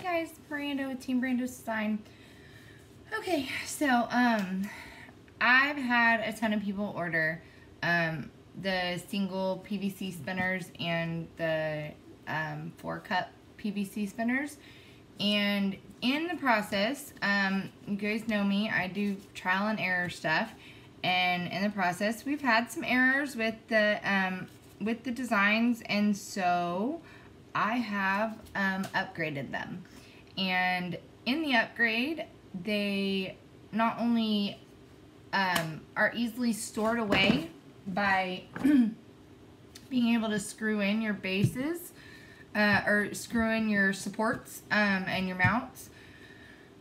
guys, Miranda with Teambrandos Design. Okay, so I've had a ton of people order the single PVC spinners and the 4-cup PVC spinners, and in the process, you guys know me, I do trial and error stuff, and in the process we've had some errors with the designs, and so I have upgraded them. And in the upgrade, they not only are easily stored away by being able to screw in your bases or screw in your supports and your mounts,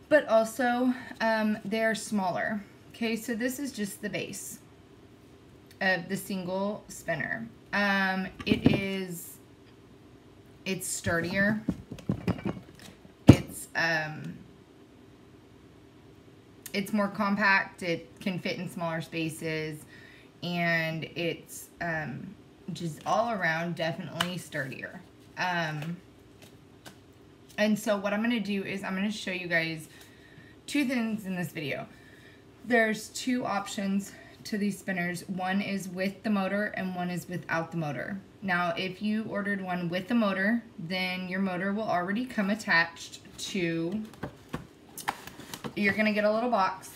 but also they're smaller. Okay, so this is just the base of the single spinner. It's sturdier. It's more compact. It can fit in smaller spaces, and it's just all around definitely sturdier. And so what I'm going to do is I'm going to show you guys two things in this video. There's two options to these spinners. One is with the motor and one is without the motor. Now, if you ordered one with the motor, then your motor will already come attached to, you're going to get a little box,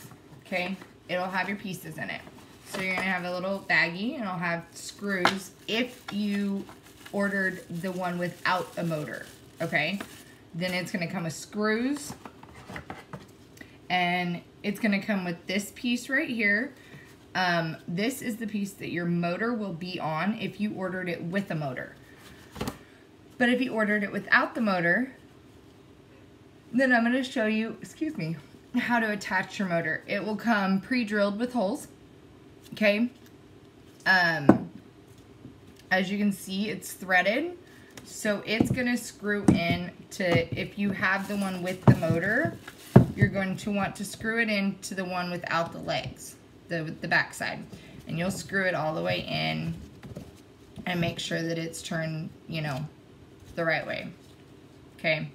okay? It'll have your pieces in it. So you're going to have a little baggie, and it'll have screws if you ordered the one without a motor, okay? Then it's going to come with screws, and it's going to come with this piece right here. This is the piece that your motor will be on if you ordered it with a motor. But if you ordered it without the motor, then I'm going to show you, excuse me, how to attach your motor. It will come pre-drilled with holes, okay? As you can see, it's threaded, so it's going to screw in to, if you have the one with the motor, you're going to want to screw it into the one without the legs, the back side, and you'll screw it all the way in and make sure that it's turned, you know, the right way, okay?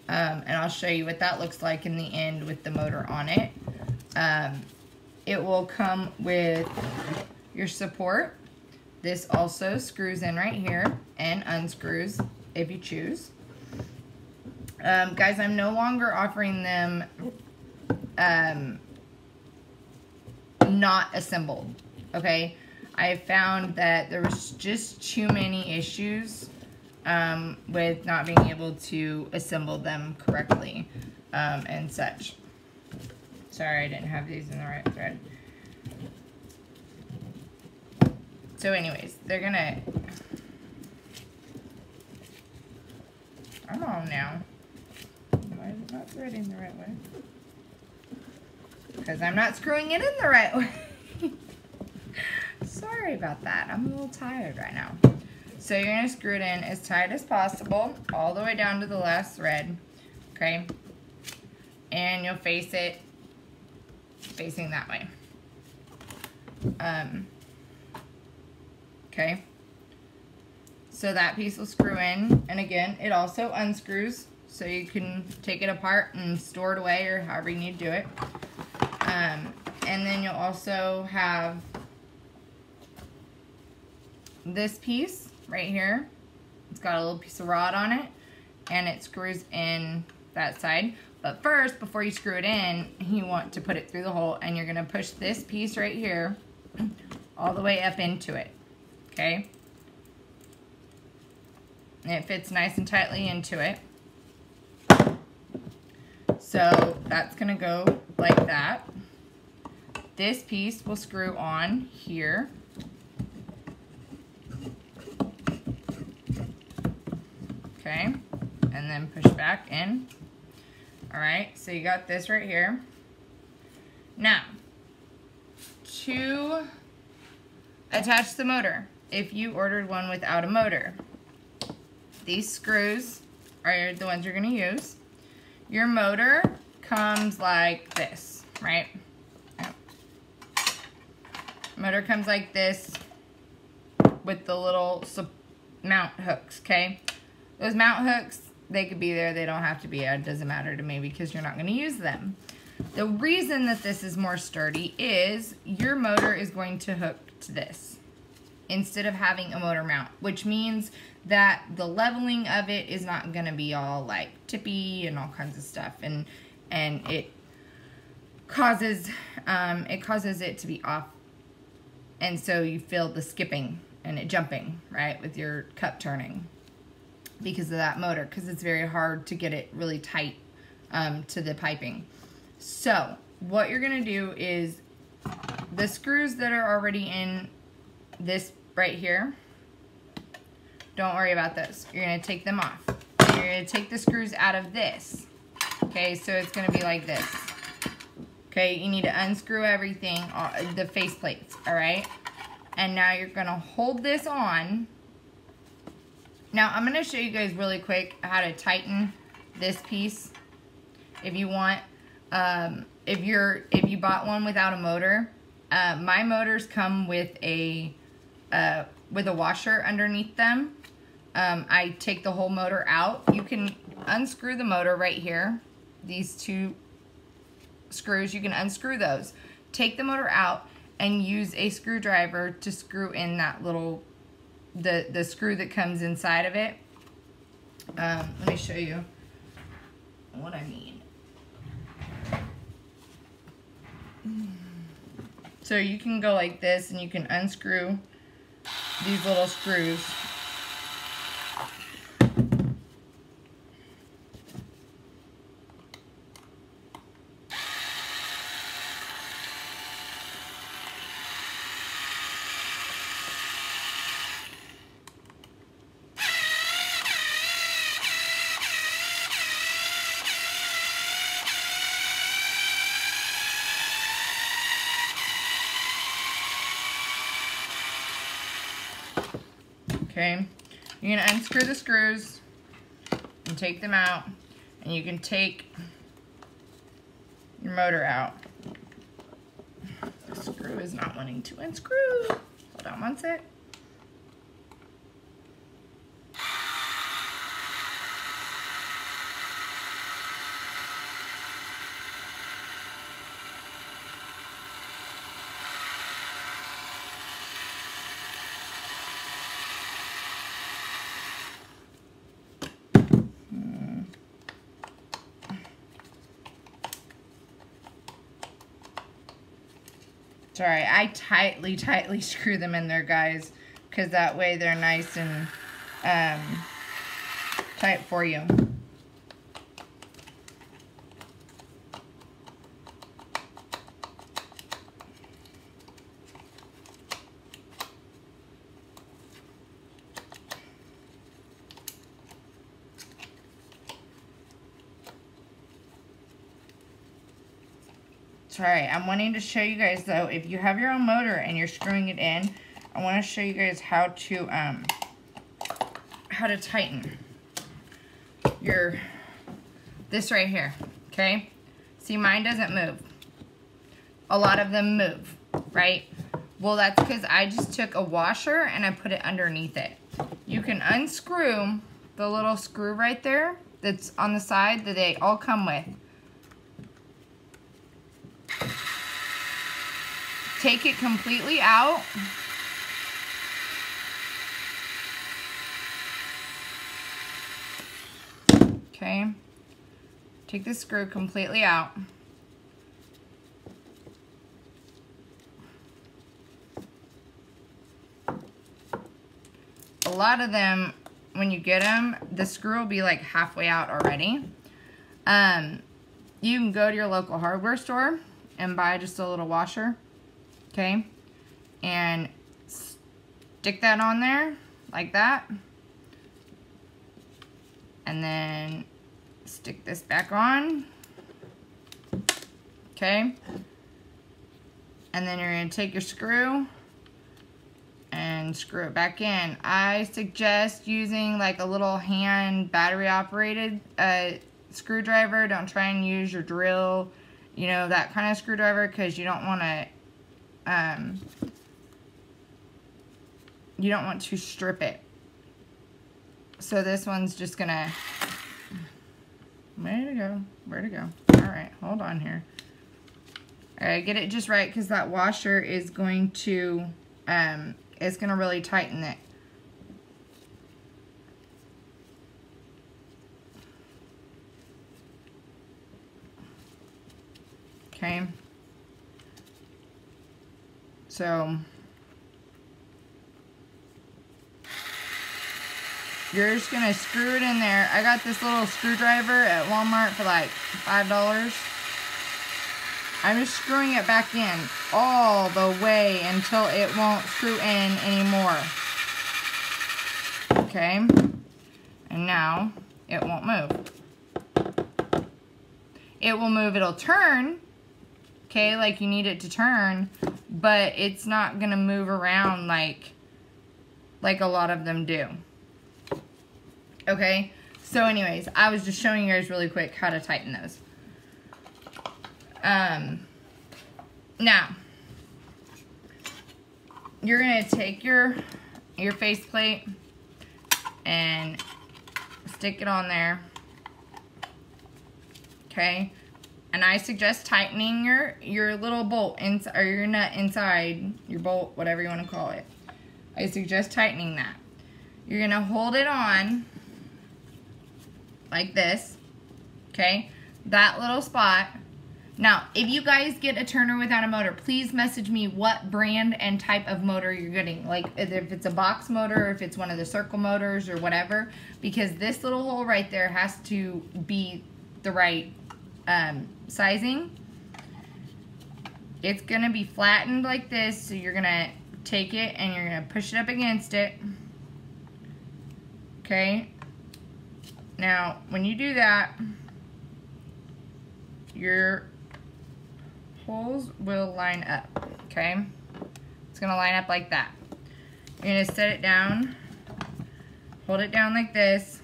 And I'll show you what that looks like in the end with the motor on it. It will come with your support. This also screws in right here and unscrews if you choose. Guys, I'm no longer offering them not assembled, okay? I have found that there was just too many issues with not being able to assemble them correctly and such. Sorry, I didn't have these in the right thread. So anyways, they're gonna, come on now. Why is it not threading the right way? Because I'm not screwing it in the right way. Sorry about that. I'm a little tired right now. So you're going to screw it in as tight as possible, all the way down to the last thread, okay? And you'll face it facing that way. Okay? So that piece will screw in, and again, it also unscrews, so you can take it apart and store it away, or however you need to do it. And then you'll also have this piece right here. It's got a little piece of rod on it, and it screws in that side. But first, before you screw it in, you want to put it through the hole, and you're going to push this piece right here all the way up into it, okay? And it fits nice and tightly into it. So that's going to go like that. This piece will screw on here. Okay, and then push back in. Alright, so you got this right here. Now, to attach the motor, if you ordered one without a motor, these screws are the ones you're going to use. Your motor comes like this, right? Motor comes like this with the little mount hooks, okay? Those mount hooks, They could be there, they don't have to be. It doesn't matter to me because you're not going to use them. The reason that this is more sturdy is your motor is going to hook to this instead of having a motor mount, which means that the leveling of it is not going to be all like tippy and all kinds of stuff, and it causes it to be off, and so you feel the skipping and it jumping, right, with your cup turning because of that motor, because it's very hard to get it really tight to the piping. So what you're going to do is the screws that are already in this right here, don't worry about those. You're going to take them off. You're going to take the screws out of this. Okay, so it's going to be like this. Okay, you need to unscrew everything, the face plates, all right? And now you're going to hold this on. Now I'm going to show you guys really quick how to tighten this piece if you want. If you bought one without a motor, my motors come with a washer underneath them. I take the whole motor out. You can unscrew the motor right here. These two screws, you can unscrew those. Take the motor out and use a screwdriver to screw in that little, the screw that comes inside of it. Let me show you what I mean. So you can go like this and you can unscrew these little screws. Okay, you're going to unscrew the screws and take them out, and you can take your motor out. The screw is not wanting to unscrew. Hold on one sec. Sorry, I tightly screw them in there, guys, because that way they're nice and tight for you. Sorry, I'm wanting to show you guys though, if you have your own motor and you're screwing it in, I want to show you guys how to tighten this right here. Okay, see, mine doesn't move. A lot of them move, right? Well, that's because I just took a washer and I put it underneath it. You can unscrew the little screw right there that's on the side that they all come with. Take it completely out. Okay. Take the screw completely out. A lot of them, when you get them, the screw will be like halfway out already. You can go to your local hardware store and buy just a little washer. Okay, and stick that on there like that, and then stick this back on. Okay, and then you're going to take your screw and screw it back in. I suggest using like a little hand battery operated screwdriver. Don't try and use your drill, you know, that kind of screwdriver, because you don't want to strip it. So this one's just gonna Way to go. Where'd it go? Alright, hold on here. Alright, get it just right because that washer is going to really tighten it. Okay. So you're just gonna screw it in there. I got this little screwdriver at Walmart for like $5. I'm just screwing it back in all the way until it won't screw in anymore. Okay. And now it won't move. It will move, it'll turn. Okay, like you need it to turn, but it's not gonna move around like a lot of them do. Okay, so anyways, I was just showing you guys really quick how to tighten those. Now, you're gonna take your faceplate and stick it on there. Okay, and I suggest tightening your little bolt inside, or your nut inside, your bolt, whatever you want to call it. I suggest tightening that. You're gonna hold it on like this, okay? That little spot. Now, if you guys get a Turner without a motor, please message me what brand and type of motor you're getting. Like, if it's a box motor, or if it's one of the circle motors, or whatever. Because this little hole right there has to be the right sizing. It's gonna be flattened like this, so you're gonna take it and you're gonna push it up against it. Okay? Now, when you do that, your holes will line up, okay? It's gonna line up like that. You're gonna set it down, hold it down like this.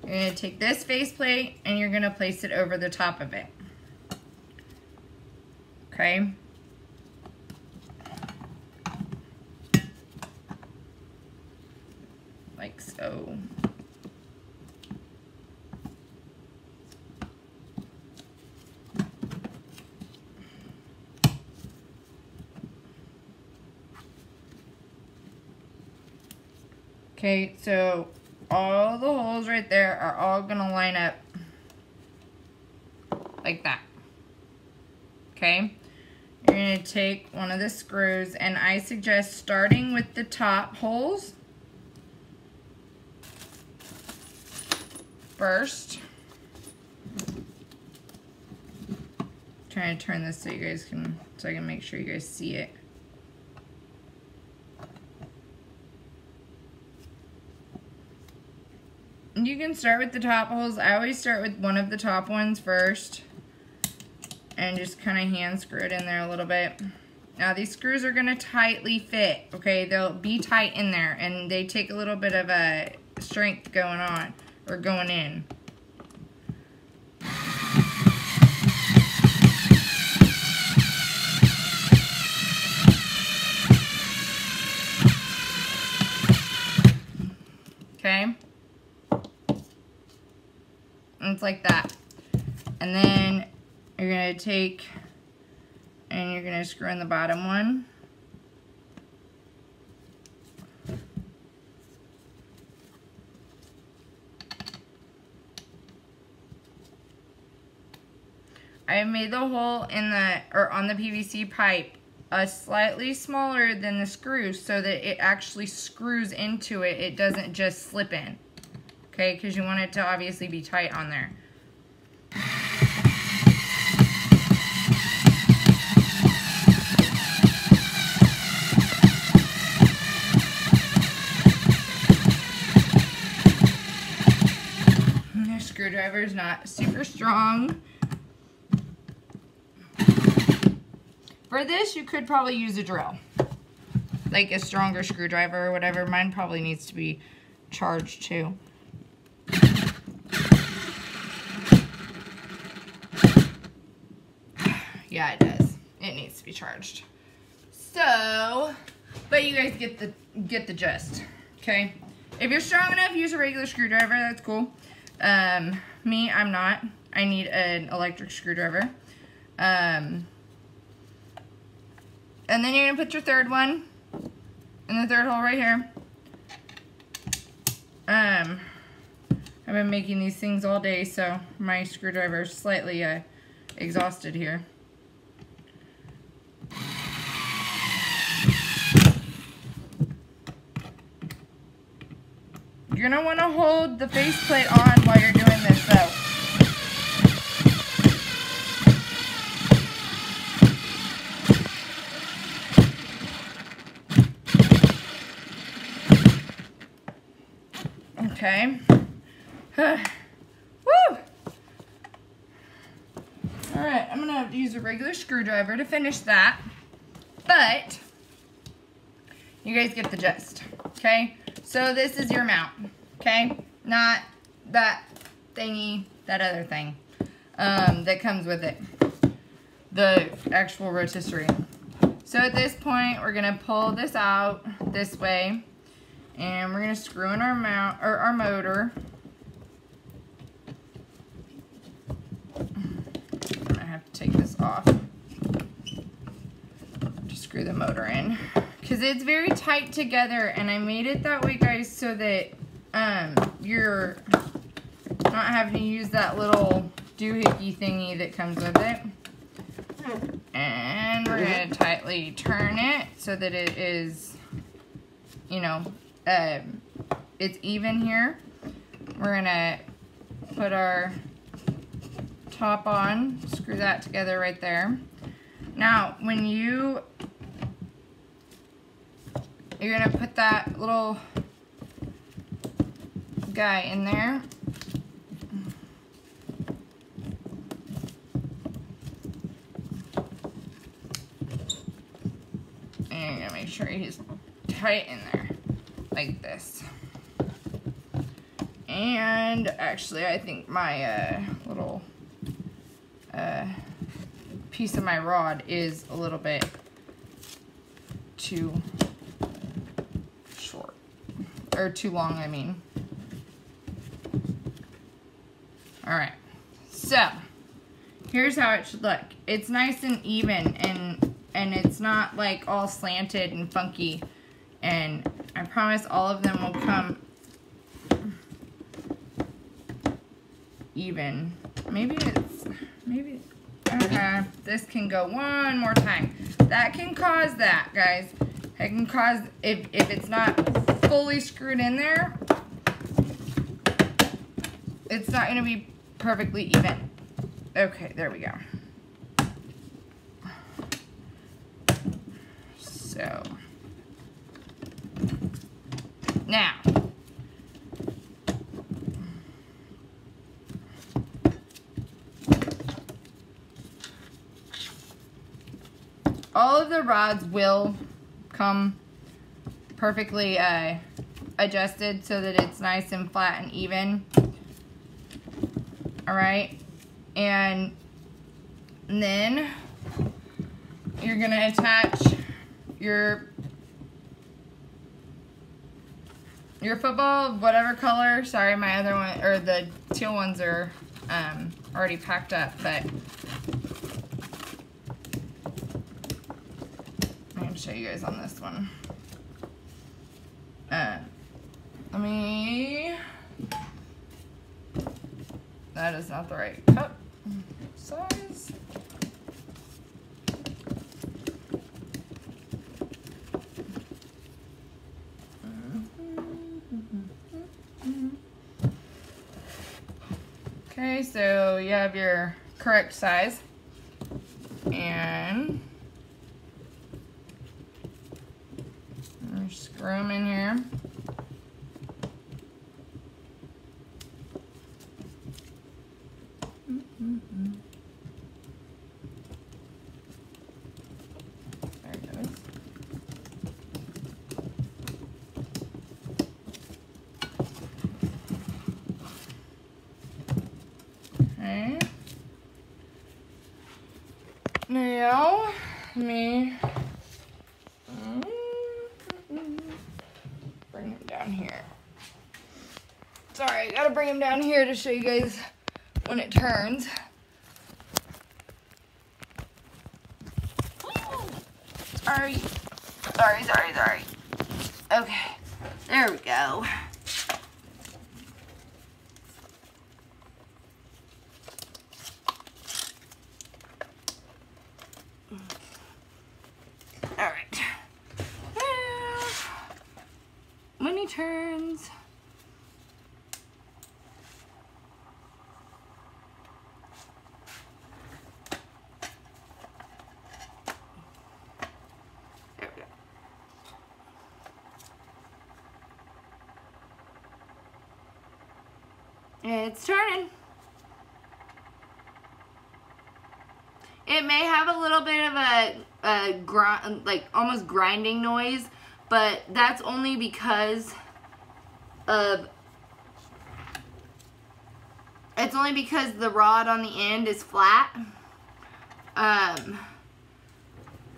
You're gonna take this faceplate and you're gonna place it over the top of it, okay? Like so. Okay, so all the holes right there are all gonna line up like that. Okay, you're gonna take one of the screws, and I suggest starting with the top holes first. Trying to turn this so you guys can, so I can make sure you guys see it. You can start with the top holes. I always start with one of the top ones first and just kind of hand screw it in there a little bit. Now these screws are going to tightly fit, okay? They'll be tight in there, and they take a little bit of a strength going on, or going in. Okay? And it's like that. And then you're going to take and you're going to screw in the bottom one. I have made the hole in the, or on the PVC pipe slightly smaller than the screw so that it actually screws into it. It doesn't just slip in. Okay, because you want it to obviously be tight on there. The screwdriver is not super strong. For this, you could probably use a drill, like a stronger screwdriver or whatever. Mine probably needs to be charged too. Yeah, it does. It needs to be charged. So, but you guys get the gist, okay? If you're strong enough, use a regular screwdriver. That's cool. Me, I'm not. I need an electric screwdriver. And then you're going to put your third one in the third hole right here. I've been making these things all day, so my screwdriver is slightly exhausted here. You're going to want to hold the faceplate on while you're doing this, though. Okay. Woo! Alright, I'm going to have to use a regular screwdriver to finish that. But, you guys get the gist. Okay? So this is your mount. Okay? Not that thingy, that other thing that comes with it. The actual rotisserie. So at this point, we're going to pull this out this way. And we're going to screw in our mount, or our motor. I'm going to have to take this off to screw the motor in. Because it's very tight together, and I made it that way, guys, so that you're not having to use that little doohickey thingy that comes with it. And we're going to tightly turn it so that it is, you know, it's even here. We're gonna put our top on, screw that together right there. Now, when you're gonna put that little guy in there. And you're gonna make sure he's tight in there. Like this. And actually, I think my little piece of my rod is a little bit too short. Or too long, I mean. Alright. So, here's how it should look. It's nice and even, and it's not like all slanted and funky. And I promise all of them will come even. Maybe, okay, this can go one more time. That can cause that, guys. It can cause, if it's not fully screwed in there, it's not going to be perfectly even. Okay, there we go. So, now, all of the rods will come perfectly adjusted so that it's nice and flat and even. Alright, and then you're going to attach your football, whatever color. Sorry, my other one, or the teal ones are already packed up, but I'm going to show you guys on this one. Let me, that is not the right cup size. Okay, so you have your correct size, and screw them in here. There it goes. Okay. Now, let me bring him down here. Sorry, I gotta bring him down here to show you guys when it turns. Sorry. Okay, there we go. All right. When he turns, there we go. It's turning. It may have a little bit of a grind, like almost grinding noise, but that's only because of, it's only because the rod on the end is flat. I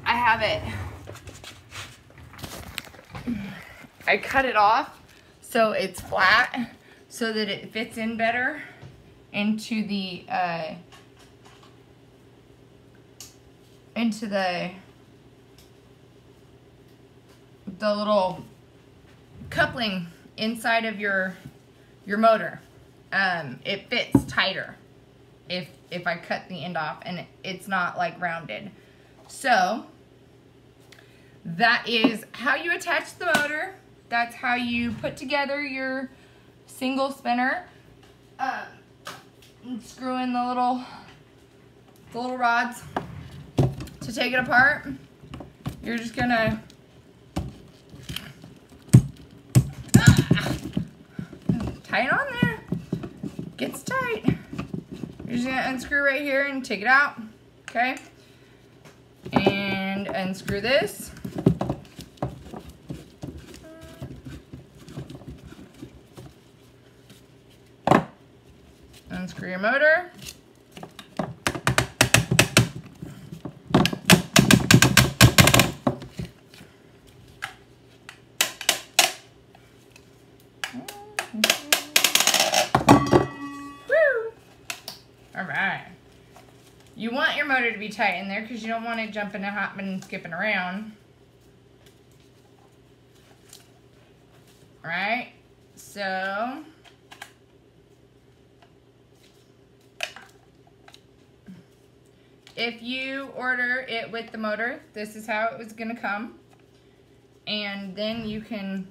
have it, I cut it off so it's flat so that it fits in better into the little coupling inside of your motor. It fits tighter if I cut the end off, and it's not like rounded. So that is how you attach the motor. That's how you put together your single spinner. And screw in the little rods. To take it apart, you're just gonna tight on there. Gets tight. You're just gonna unscrew right here and take it out. Okay? And unscrew this. Unscrew your motor. Alright. You want your motor to be tight in there because you don't want it jumping and hopping and skipping around. Alright, so if you order it with the motor, this is how it was going to come. And then you can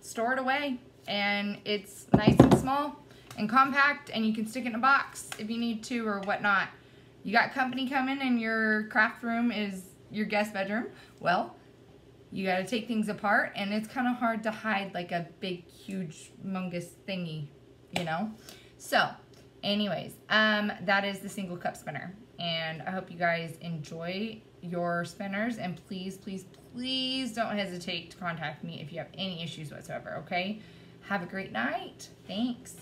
store it away. And it's nice and small and compact, and you can stick it in a box if you need to or whatnot. You got company coming and your craft room is your guest bedroom. Well, you got to take things apart, and it's kind of hard to hide like a big, huge, humongous thingy, you know? So, anyways, that is the SingleCup spinner, and I hope you guys enjoy your spinners, and please, please, please don't hesitate to contact me if you have any issues whatsoever, okay? Have a great night. Thanks.